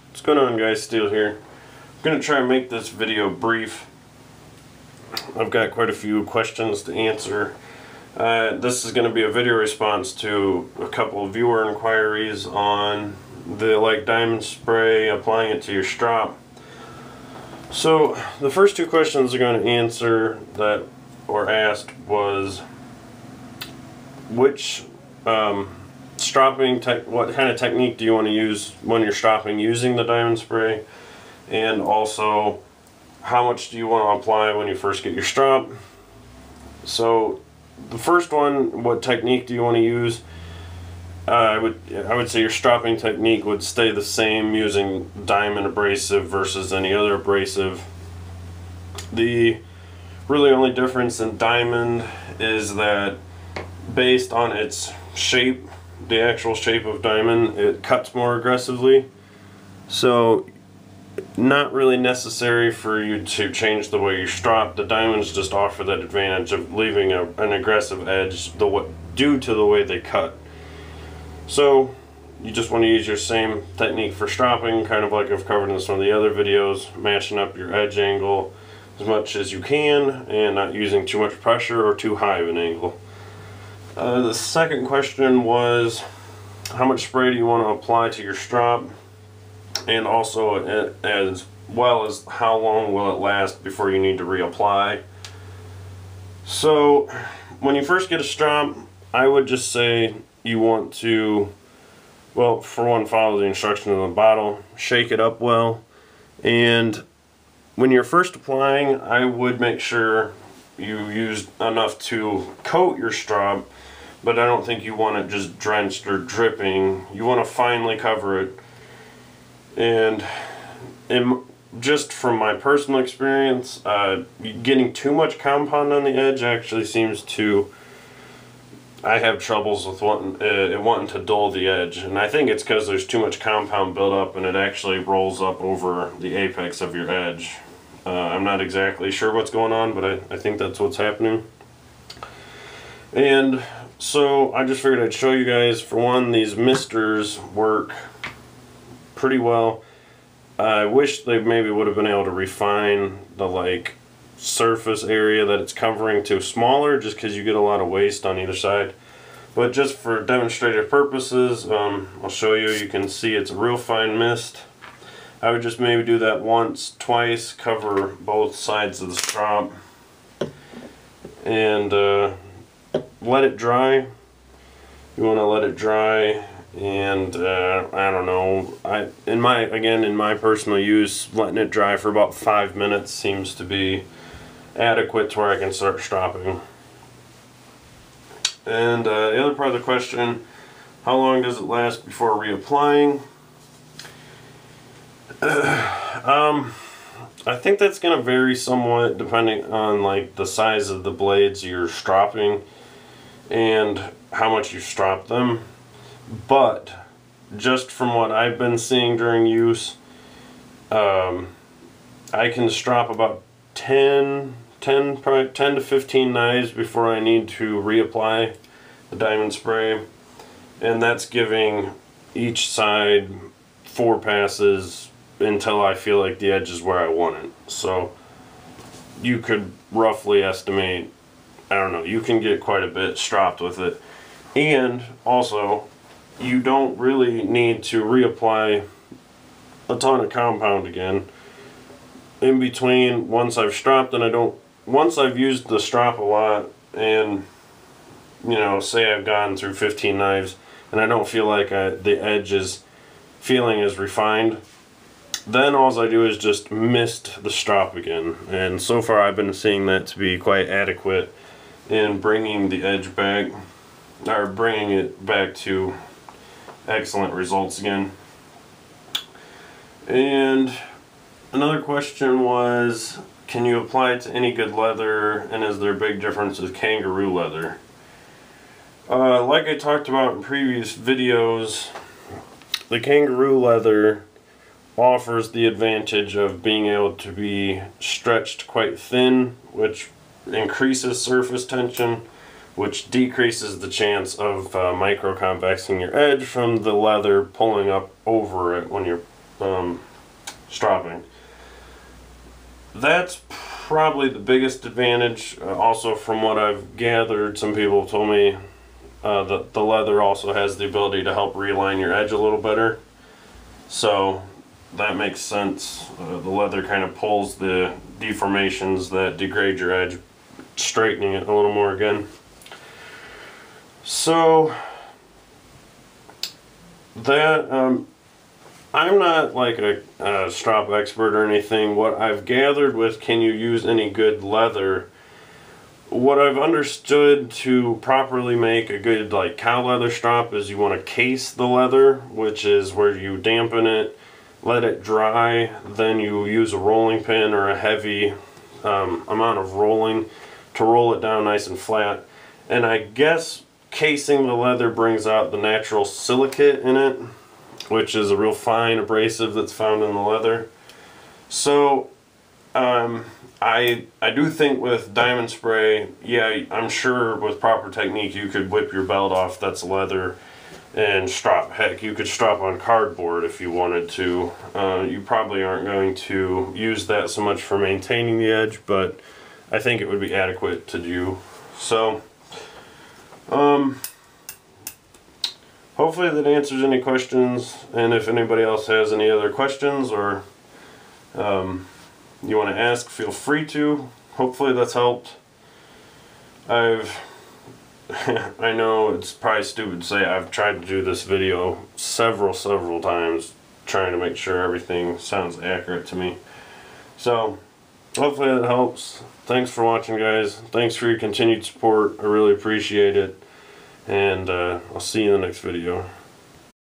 What's going on, guys? Steel here. I'm going to try and make this video brief. I've got quite a few questions to answer. This is going to be a video response to a couple of viewer inquiries on the diamond spray, applying it to your strop. So the first two questions I'm going to answer that were asked was which what kind of technique do you want to use when you're stropping using the diamond spray, and also how much do you want to apply when you first get your strop. So the first one, what technique do you want to use? I would say your stropping technique would stay the same using diamond abrasive versus any other abrasive. The really only difference in diamond is that based on its shape, the actual shape of diamond, it cuts more aggressively. So not really necessary for you to change the way you strop. The diamonds just offer that advantage of leaving an aggressive edge due to the way they cut. So you just want to use your same technique for stropping, kind of like I've covered in some of the other videos, matching up your edge angle as much as you can and not using too much pressure or too high of an angle. The second question was how much spray do you want to apply to your strop, and also as well as how long will it last before you need to reapply. So when you first get a strop, I would just say you want to, well, for one, follow the instructions in the bottle, shake it up well, and when you're first applying, I would make sure you used enough to coat your strop, but I don't think you want it just drenched or dripping. You want to finely cover it. And just from my personal experience, getting too much compound on the edge actually seems to, I have troubles with wanting to dull the edge, and I think it's because there's too much compound built up and it actually rolls up over the apex of your edge. I'm not exactly sure what's going on, but I think that's what's happening. And so I just figured I'd show you guys. For one, these misters work pretty well. I wish they maybe would have been able to refine the surface area that it's covering to smaller, just because you get a lot of waste on either side. But just for demonstrative purposes, I'll show you. You can see it's a real fine mist. I would just maybe do that once, twice, cover both sides of the strop, and let it dry. You want to let it dry, and I don't know, in my personal use, letting it dry for about 5 minutes seems to be adequate to where I can start stropping. And the other part of the question, how long does it last before reapplying? I think that's going to vary somewhat depending on the size of the blades you're stropping and how much you strop them. But just from what I've been seeing during use, I can strop about 10 to 15 knives before I need to reapply the diamond spray, and that's giving each side 4 passes until I feel like the edge is where I want it. So you could roughly estimate, I don't know, you can get quite a bit stropped with it. And also, you don't really need to reapply a ton of compound again. In between, once I've stropped and once I've used the strop a lot, and say I've gone through 15 knives and I don't feel like the edge is feeling as refined, then all I do is just mist the strop again. And so far I've been seeing that to be quite adequate in bringing the edge back, or bringing it back to excellent results again. And another question was, can you apply it to any good leather, and is there a big difference with kangaroo leather? Like I talked about in previous videos, the kangaroo leather offers the advantage of being able to be stretched quite thin, which increases surface tension, which decreases the chance of micro-convexing your edge from the leather pulling up over it when you're stropping. That's probably the biggest advantage. Also, from what I've gathered, some people have told me that the leather also has the ability to help realign your edge a little better. So that makes sense. The leather kind of pulls the deformations that degrade your edge, straightening it a little more again. So that I'm not like a strop expert or anything. What I've gathered with can you use any good leather, what I've understood to properly make a good like cow leather strop is you want to case the leather, which is where you dampen it, let it dry, then you use a rolling pin or a heavy amount of rolling to roll it down nice and flat. And I guess casing the leather brings out the natural silicate in it, which is a real fine abrasive that's found in the leather. So I do think with diamond spray, yeah, I'm sure with proper technique you could whip your belt off that's leather and strop. Heck, you could strop on cardboard if you wanted to. You probably aren't going to use that so much for maintaining the edge, but I think it would be adequate to do. So hopefully that answers any questions, and if anybody else has any other questions or you want to ask, feel free to. Hopefully that's helped. I know it's probably stupid to say I've tried to do this video several times trying to make sure everything sounds accurate to me. So hopefully that helps. Thanks for watching, guys. Thanks for your continued support. I really appreciate it. And I'll see you in the next video.